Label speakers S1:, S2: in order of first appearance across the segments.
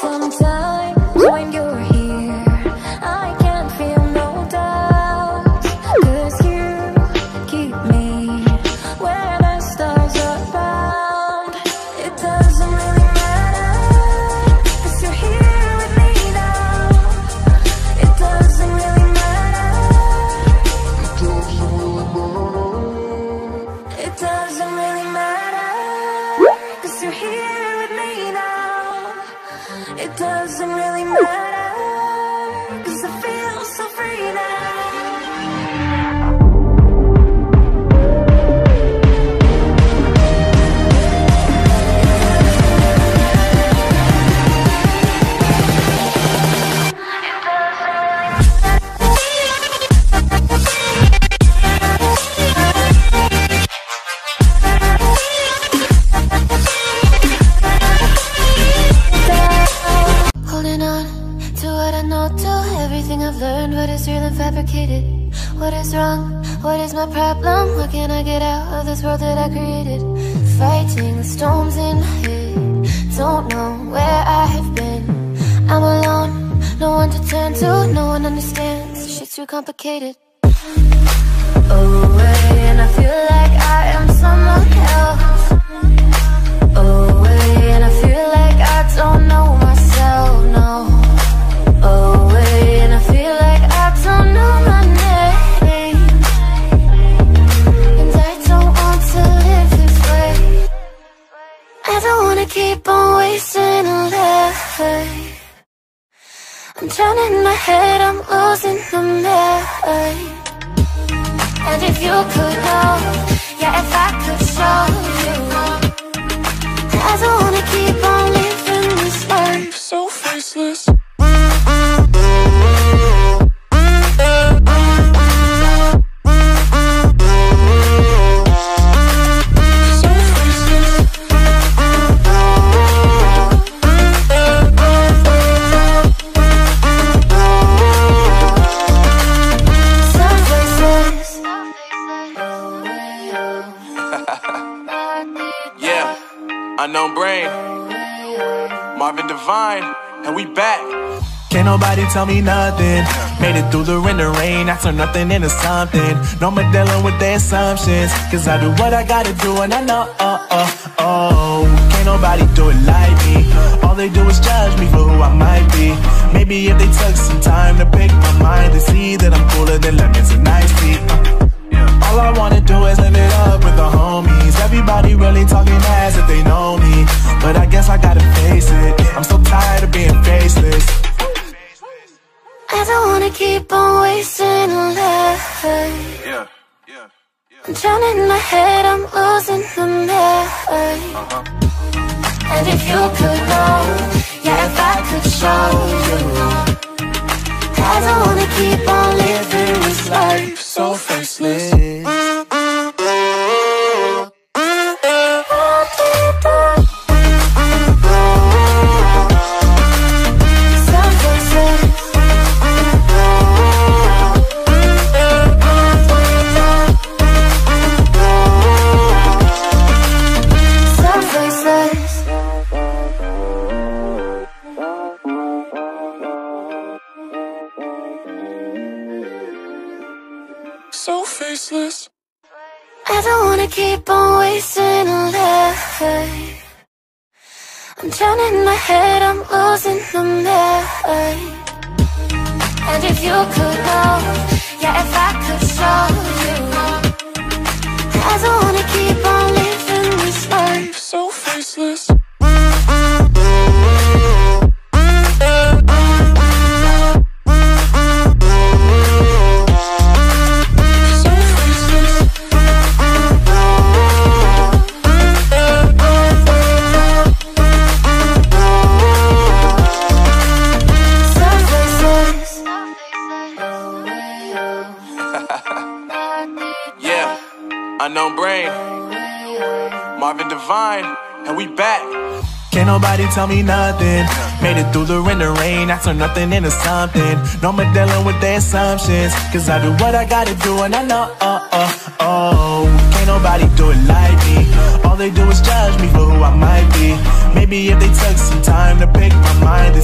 S1: Sometimes when you're here, I can't feel no doubts, 'cause you keep me where the stars are bound. It doesn't really matter, 'cause you're here with me now. It doesn't really matter. It doesn't really matter, 'cause you're here with me now. It doesn't really matter, 'cause I feel so free now. Holding on to what I know, to everything I've learned. What is real and fabricated? What is wrong? What is my problem? What can I get out of this world that I created? Fighting the storms in my head, don't know where I have been. I'm alone, no one to turn to, no one understands. Shit's too complicated. Away, and I feel like I am someone else. Away, and I feel like I don't know myself, no. Away, and I feel like I don't know my name. And I don't want to live this way. I don't wanna keep on wasting a life. I'm drowning in my head, I'm losing the mind. And if you could know, yeah, if I could show you, I don't wanna keep on living this life so faceless.
S2: Unknown Brain, Marvin Divine, and we back. Can't nobody tell me nothing. Made it through the rain, I turn nothing into something. No more dealing with their assumptions, 'cause I do what I gotta do and I know, can't nobody do it like me. All they do is judge me for who I might be. Maybe if they took some time to pick my mind, they see that I'm cooler than lemons and iced tea. All I wanna do is live it up with the homies. Everybody really talking as if they know me, but I guess I gotta face it. I'm so tired of being faceless.
S1: I don't wanna keep on wasting a life. I'm drowning in my head, I'm losing the mind. And if you could know, yeah, if I could show you, I don't wanna keep on living this life so faceless.
S2: So faceless.
S1: I don't wanna keep on wasting a life. I'm drowning in my head, I'm losing the mind. And if you could know, yeah, if I could show you, I don't wanna keep on living this life
S2: so faceless. Unknown Brain, Marvin Divine, and we back. Can't nobody tell me nothing. Made it through the rain, I turn nothing into something. No more dealing with their assumptions, 'cause I do what I gotta do and I know, can't nobody do it like me. All they do is judge me for who I might be. Maybe if they took some time to pick my mind, they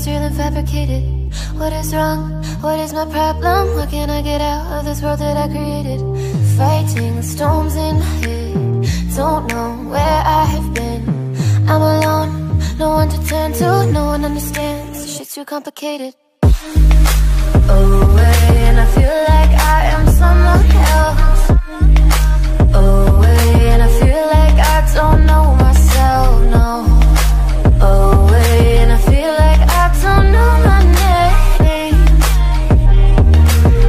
S1: is real and fabricated? What is wrong? What is my problem? What can I get out of this world that I created? Fighting the storms in my head, don't know where I have been. I'm alone, no one to turn to, no one understands, shit's too complicated. Away, and I feel like I am someone else. Away, and I feel like I don't know myself, no. Away, and I feel like I don't know my name.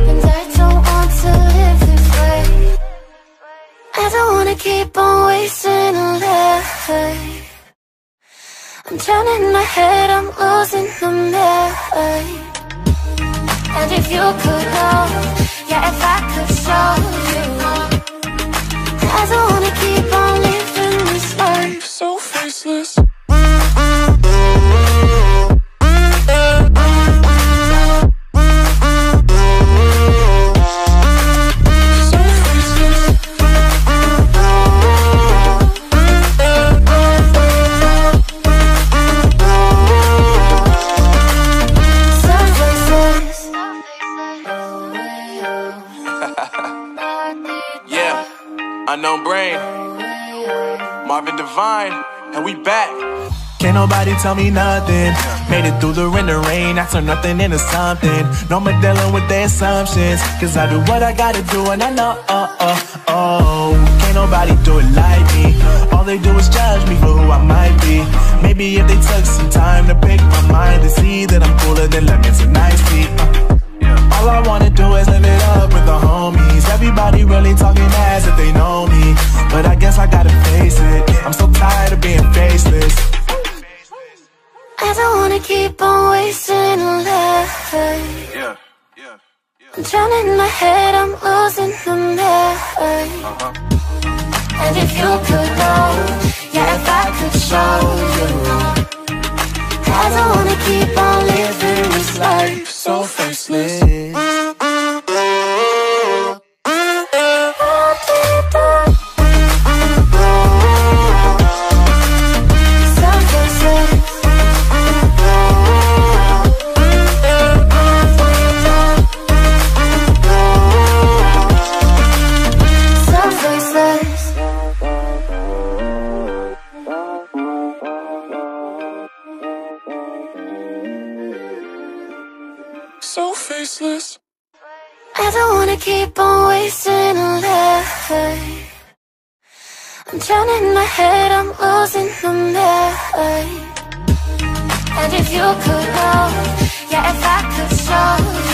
S1: And I don't want to live this way. I don't wanna keep on wasting a life. I'm drowning in my head, I'm losing the mind. And if you could know, yeah, if I could show you, I don't wanna keep on living this life so faceless.
S2: Unknown Brain, Marvin Divine, and we back. Can't nobody tell me nothing. Made it through the wind and rain, I turn nothing into something. No more dealing with their assumptions, cause I do what I gotta do and I know, can't nobody do it like me. All they do is judge me for who I might be. Maybe if they took some time to pick my mind, to see that I'm cooler than lemons and iced tea. All I wanna do is live it up with the homies. Everybody really talking as if they know me, but I guess I gotta face it, I'm so tired of being faceless.
S1: I don't wanna keep on wasting a life. I'm drowning in my head, I'm losing the mind. And if you could know, yeah, if I could show you, I don't wanna keep on living this life so faceless.
S2: So faceless.
S1: I don't wanna keep on wasting a life. I'm drowning in my head, I'm losing the mind. And if you could know, yeah, if I could show you,